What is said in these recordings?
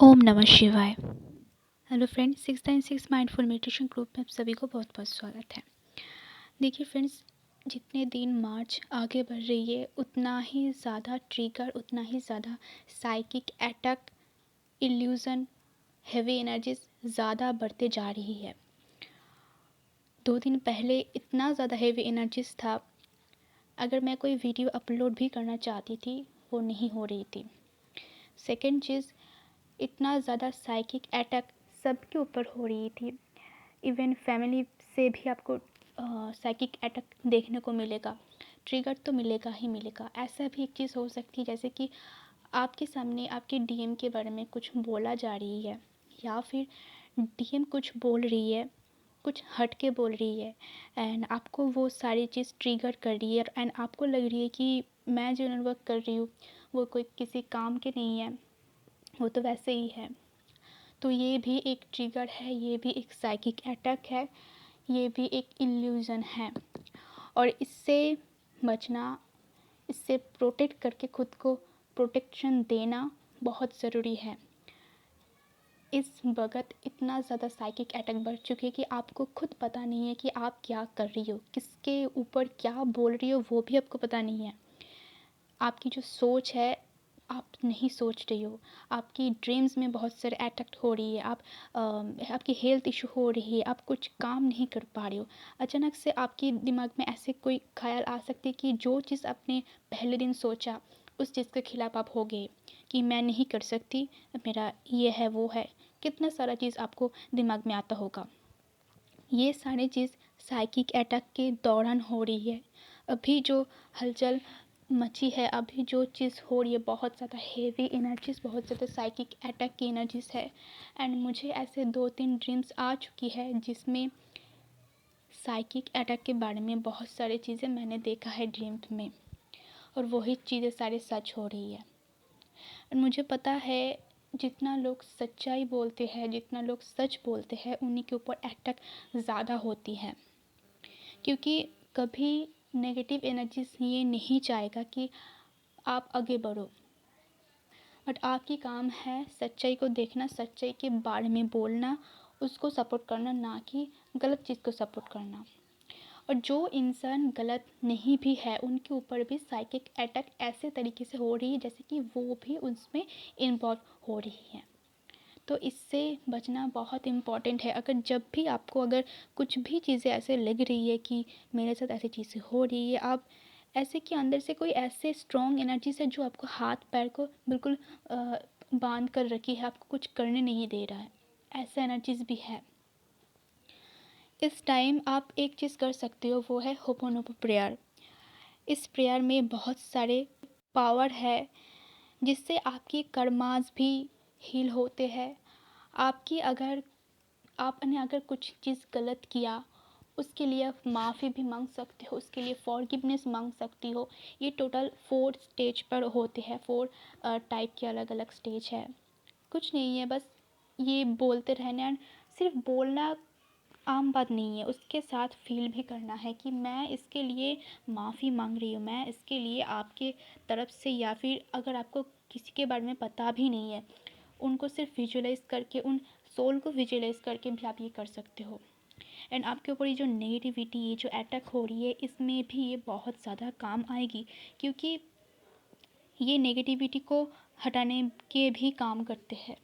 ओम नमः शिवाय। Hello friends, 696 mindful meditation group में आप सभी को बहुत बहुत स्वागत है। देखिए फ्रेंड्स, जितने दिन मार्च आगे बढ़ रही है उतना ही ज़्यादा ट्रिगर, उतना ही ज़्यादा psychic attack, illusion, heavy energies ज़्यादा बढ़ते जा रही है। 2 दिन पहले इतना ज़्यादा हैवी एनर्जीज था, अगर मैं कोई वीडियो अपलोड भी करना चाहती थी वो नहीं हो रही थी। सेकेंड चीज़, इतना ज़्यादा साइकिक अटैक सबके ऊपर हो रही थी। इवन फैमिली से भी आपको साइकिक अटैक देखने को मिलेगा। ट्रिगर तो मिलेगा ही मिलेगा। ऐसा भी एक चीज़ हो सकती है जैसे कि आपके सामने आपके डीएम के बारे में कुछ बोला जा रही है, या फिर डीएम कुछ बोल रही है, कुछ हट के बोल रही है, एंड आपको वो सारी चीज़ ट्रिगर कर रही है एंड आपको लग रही है कि मैं जो वर्क कर रही हूँ वो कोई किसी काम के नहीं है, वो तो वैसे ही है। तो ये भी एक ट्रिगर है, ये भी एक साइकिक अटैक है, ये भी एक इल्यूज़न है। और इससे बचना, इससे प्रोटेक्ट करके खुद को प्रोटेक्शन देना बहुत ज़रूरी है। इस वक्त इतना ज़्यादा साइकिक अटैक बढ़ चुके हैं कि आपको खुद पता नहीं है कि आप क्या कर रही हो, किसके ऊपर क्या बोल रही हो वो भी आपको पता नहीं है। आपकी जो सोच है आप नहीं सोच रही हो, आपकी ड्रीम्स में बहुत सारे अटैक हो रही है, आपकी हेल्थ इशू हो रही है, आप कुछ काम नहीं कर पा रहे हो। अचानक से आपके दिमाग में ऐसे कोई ख्याल आ सकते हैं कि जो चीज़ आपने पहले दिन सोचा उस चीज़ के खिलाफ आप हो गए कि मैं नहीं कर सकती, मेरा ये है वो है, कितना सारा चीज़ आपको दिमाग में आता होगा। ये सारी चीज़ साइकिक अटैक के दौरान हो रही है। अभी जो हलचल मची है, अभी जो चीज़ हो रही है, बहुत ज़्यादा हेवी एनर्जीज, बहुत ज़्यादा साइकिक अटैक की एनर्जीज है। एंड मुझे ऐसे 2-3 ड्रीम्स आ चुकी है जिसमें साइकिक अटैक के बारे में बहुत सारी चीज़ें मैंने देखा है ड्रीम्स में, और वही चीज़ें सारी सच हो रही है। मुझे पता है जितना लोग सच्चाई बोलते हैं, जितना लोग सच बोलते हैं, उन्हीं के ऊपर अटैक ज़्यादा होती है। क्योंकि कभी नेगेटिव एनर्जीज ये नहीं चाहेगा कि आप आगे बढ़ो, बट आपकी काम है सच्चाई को देखना, सच्चाई के बारे में बोलना, उसको सपोर्ट करना, ना कि गलत चीज़ को सपोर्ट करना। और जो इंसान गलत नहीं भी है उनके ऊपर भी साइकिक अटैक ऐसे तरीके से हो रही है जैसे कि वो भी उसमें इन्वॉल्व हो रही है। तो इससे बचना बहुत इम्पॉर्टेंट है। अगर जब भी आपको अगर कुछ भी चीज़ें ऐसे लग रही है कि मेरे साथ ऐसी चीज़ें हो रही है, आप ऐसे कि अंदर से कोई ऐसे स्ट्रॉन्ग एनर्जी है जो आपको हाथ पैर को बिल्कुल बांध कर रखी है, आपको कुछ करने नहीं दे रहा है, ऐसा एनर्जीज भी है। इस टाइम आप एक चीज़ कर सकते हो, वो है होपोनोपो प्रेयर। इस प्रेयर में बहुत सारे पावर है जिससे आपकी कर्मास भी हील होते हैं। आपकी अगर आपने अगर कुछ चीज़ गलत किया उसके लिए आप माफ़ी भी मांग सकते हो, उसके लिए फॉरगिवनेस मांग सकती हो। ये टोटल 4 स्टेज पर होते हैं, 4 टाइप के अलग अलग स्टेज है। कुछ नहीं है, बस ये बोलते रहना। एंड सिर्फ बोलना आम बात नहीं है, उसके साथ फील भी करना है कि मैं इसके लिए माफ़ी मांग रही हूँ, मैं इसके लिए आपके तरफ से, या फिर अगर आपको किसी के बारे में पता भी नहीं है उनको सिर्फ विजुअलाइज करके, उन सोल को विजुअलाइज करके भी आप ये कर सकते हो। एंड आपके ऊपर ये जो नेगेटिविटी, ये जो अटैक हो रही है, इसमें भी ये बहुत ज़्यादा काम आएगी, क्योंकि ये नेगेटिविटी को हटाने के भी काम करते हैं।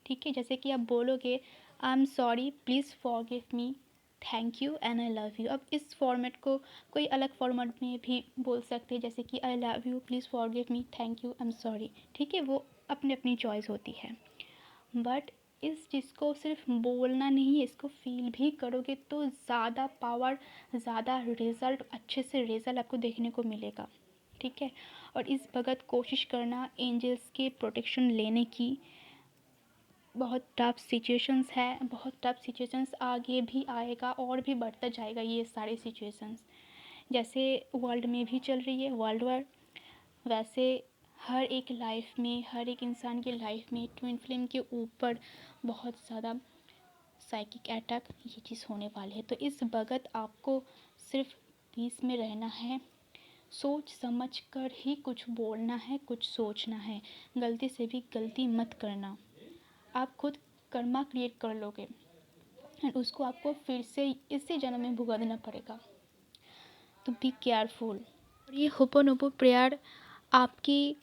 ठीक है, जैसे कि आप बोलोगे I am sorry, please forgive me, thank you and I love you. अब इस फॉर्मेट को कोई अलग फॉर्मेट में भी बोल सकते हैं, जैसे कि I love you, please forgive me, thank you, I am sorry. ठीक है, वो अपनी अपनी चॉइस होती है। बट इस चीज़ को सिर्फ बोलना नहीं है, इसको फील भी करोगे तो ज़्यादा पावर, ज़्यादा रिज़ल्ट, अच्छे से रिज़ल्ट आपको देखने को मिलेगा। ठीक है, और इस वक्त कोशिश करना एंजल्स के प्रोटेक्शन लेने की। बहुत टफ सिचुएशंस है, बहुत टफ सिचुएशंस आगे भी आएगा और भी बढ़ता जाएगा। ये सारे सिचुएशंस जैसे वर्ल्ड में भी चल रही है, वर्ल्ड वार, वैसे हर एक लाइफ में, हर एक इंसान की लाइफ में ट्विन फ्लेम के ऊपर बहुत ज़्यादा साइकिक अटैक ये चीज़ होने वाली है। तो इस वक्त आपको सिर्फ पीस में रहना है, सोच समझ कर ही कुछ बोलना है, कुछ सोचना है, गलती से भी गलती मत करना। आप खुद कर्मा क्रिएट कर लोगे एंड उसको आपको फिर से इसी जन्म में भुगतना पड़ेगा। तो बी केयरफुल। ये होपोनोपो प्रेयर आपकी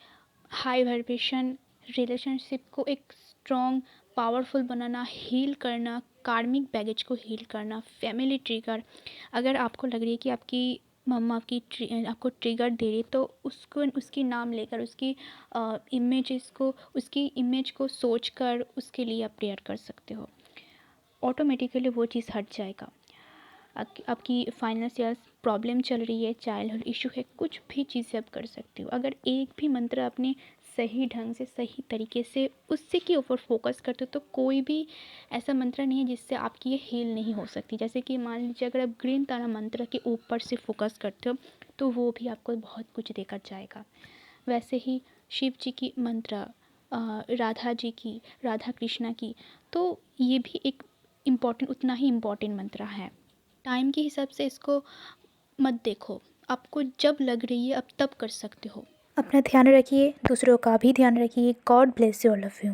हाई वाइब्रेशन रिलेशनशिप को एक स्ट्रॉन्ग पावरफुल बनाना, हील करना, कार्मिक बैगेज को हील करना, फैमिली ट्रिगर। अगर आपको लग रही है कि आपकी मम्मा आपको ट्रिगर दे रही है, तो उसको उसकी नाम लेकर उसकी इमेज को सोच कर उसके लिए आप प्रेयर कर सकते हो। ऑटोमेटिकली वो चीज़ हट जाएगा। आपकी फाइनेंशियल प्रॉब्लम चल रही है, चाइल्डहुड इशू है, कुछ भी चीज़ें आप कर सकते हो। अगर एक भी मंत्र आपने सही ढंग से, सही तरीके से उसी के ऊपर फोकस करते हो, तो कोई भी ऐसा मंत्र नहीं है जिससे आपकी ये हील नहीं हो सकती। जैसे कि मान लीजिए अगर आप ग्रीन तारा मंत्र के ऊपर से फोकस करते हो, तो वो भी आपको बहुत कुछ देकर जाएगा। वैसे ही शिव जी की मंत्र, राधा जी की, राधा कृष्णा की, तो ये भी एक उतना ही इम्पॉर्टेंट मंत्र है। टाइम के हिसाब से इसको मत देखो, आपको जब लग रही है आप तब कर सकते हो। अपना ध्यान रखिए, दूसरों का भी ध्यान रखिए। God bless you, all of you.